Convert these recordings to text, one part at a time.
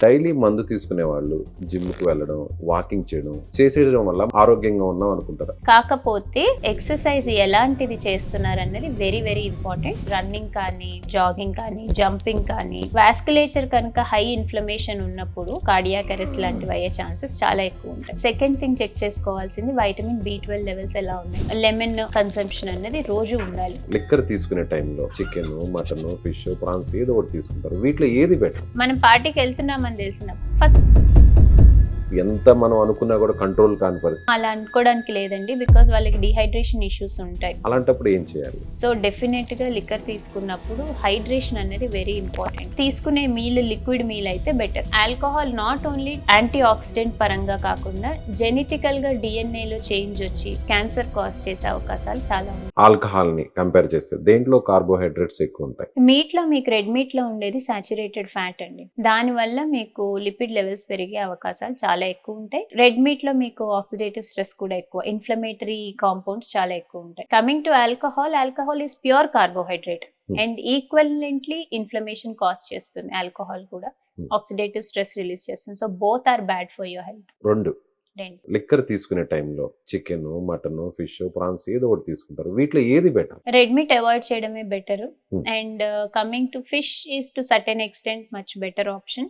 Daily మందు తీసుకునే వాళ్ళు జిమ్కి వెళ్ళడం, వాకింగ్ చేయడం చేసేయడం వల్ల ఆరోగ్యంగా ఉన్నాం అనుకుంటారు. కాకపోతే ఎక్సర్సైజ్ ఎలాంటిది చేస్తున్నారు అన్నది వెరీ వెరీ ఇంపార్టెంట్. రన్నింగ్ కానీ, జాగింగ్ కానీ, జంపింగ్ కానీ, వాస్కులేచర్ కనుక హై ఇన్ఫ్లమేషన్ ఉన్నప్పుడు కార్డియాక్ అరెస్ట్ లాంటివి అయ్యే ఛాన్సెస్ చాలా ఎక్కువ ఉంటాయి. సెకండ్ థింగ్ చెక్ చేసుకోవాల్సింది వైటమిన్ B12 లెవెల్స్ ఎలా ఉన్నాయి. లెమన్ కన్సంప్షన్ అనేది రోజు ఉండాలి. లిక్కర్ తీసుకునే టైంలో చికెన్, మటన్, ఫిష్, ప్రాన్స్ ఏదో ఒకటి తీసుకుంటారు. వీటిలో ఏది బెటర్? మనం పార్టీకి వెళ్తున్నామని తెలిసినప్పుడు ఫస్ట్ ఎంత మనం అనుకున్నా కూడా కంట్రోల్ కాని పరిస్థితి. అలా అనుకోవడానికి లేదండి, బికాజ్ వాళ్ళకి డిహైడ్రేషన్ ఇష్యూస్ ఉంటాయి. అలాంటప్పుడు ఏం చేయాలి? సో డెఫినెట్ గా లిక్కర్ తీసుకున్నప్పుడు హైడ్రేషన్ అనేది వెరీ ఇంపార్టెంట్. తీసుకునే మీల్ లిక్విడ్ మీల్ అయితే better. Alcohol not only anti oxidant పరంగా కాకుండా జెనెటికల్ గా DNA లో చేంజ్ వచ్చి క్యాన్సర్ కాజ్ చేసే అవకాశాలు చాలా ఉన్నాయి. ఆల్కహాల్ ని కంపేర్ చేస్తే దేంట్లో కార్బోహైడ్రేట్స్ ఎక్కువ ఉంటాయి? మీట్ లో మీకు రెడ్ మీట్ లో ఉండేది సాచురేటెడ్ ఫ్యాట్ అండి. దాని వల్ల మీకు లిపిడ్ లెవెల్స్ పెరిగే అవకాశాలు చాలా ఎక్కువ ఉంటాయి. రెడ్ మీట్ లో మీకు ఆక్సిడేటివ్ స్ట్రెస్ కూడా ఎక్కువ, ఇన్ఫ్లమేటరీ కాంపౌండ్స్ చాలా ఎక్కువ ఉంటాయి. Coming to alcohol is pure carbohydrate and equivalently inflammation cause చేస్తుంది. ఆల్కహాల్ కూడా ఆక్సిడేటివ్ స్ట్రెస్ రిలీజ్ చేస్తుంది. So both are bad for your health. రెండు లిక్కర్ తీసుకునే టైంలో చికెన్, మటన్, ఫిష్, ప్రాన్స్ ఏదో ఒకటి తీసుకుంటారు. వీటిలో ఏది బెటర్? రెడ్ మీట్ అవాయిడ్ చేయడమే better. And coming to fish is to certain extent much better option.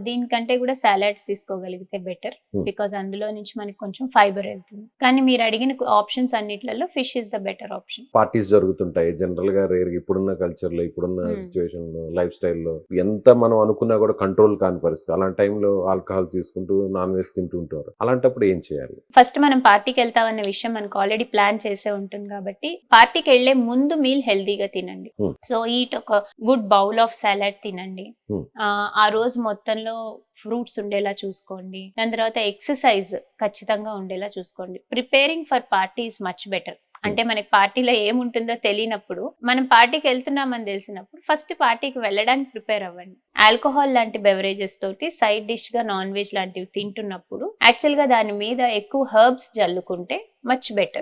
దీనికంటే కూడా సాలడ్స్ తీసుకోగలిగితే బెటర్, బికాజ్ అందులో నుంచి మనకి కొంచెం ఫైబర్ వెళ్తుంది. కానీ మీరు అడిగిన ఆప్షన్స్ అన్నిట్లలో fish is the better option. Parties జరుగుతుంటాయి జనరల్ గా, రేర్ ఇప్పుడున్న కల్చర్ లో, ఇప్పుడున్న సిచ్యువేషన్ లో, లైఫ్ స్టైల్లో ఎంత మనం అనుకున్నా కూడా కంట్రోల్ కాని పరిస్థితి. అలాంటి టైంలో ఆల్కహాల్ తీసుకుంటూ నాన్ వెజ్ తింటూ ఉంటారు. అలాంటప్పుడు ఏం చేయాలి? ఫస్ట్ మనం పార్టీకి వెళ్తామన్న విషయం మనకు ఆల్రెడీ ప్లాన్ చేసే ఉంటుంది కాబట్టి పార్టీకి వెళ్లే ముందు మీల్ హెల్దీగా తినండి. సో ఈట్ ఒక గుడ్ బౌల్ ఆఫ్ సాలడ్ తినండి. ఆ రోజు మొత్తంలో ఫ్రూట్స్ ఉండేలా చూసుకోండి. దాని తర్వాత ఎక్సర్సైజ్ ఖచ్చితంగా ఉండేలా చూసుకోండి. Preparing for party is much better. అంటే మనకి పార్టీలో ఏముంటుందో తెలియనప్పుడు, మనం పార్టీకి వెళ్తున్నామని తెలిసినప్పుడు ఫస్ట్ పార్టీకి వెళ్ళడానికి ప్రిపేర్ అవ్వండి. ఆల్కహాల్ లాంటి బెవరేజెస్ తోటి సైడ్ డిష్ గా నాన్ వెజ్ లాంటివి తింటున్నప్పుడు యాక్చువల్ గా దాని మీద ఎక్కువ హెర్బ్స్ జల్లుకుంటే మచ్ బెటర్.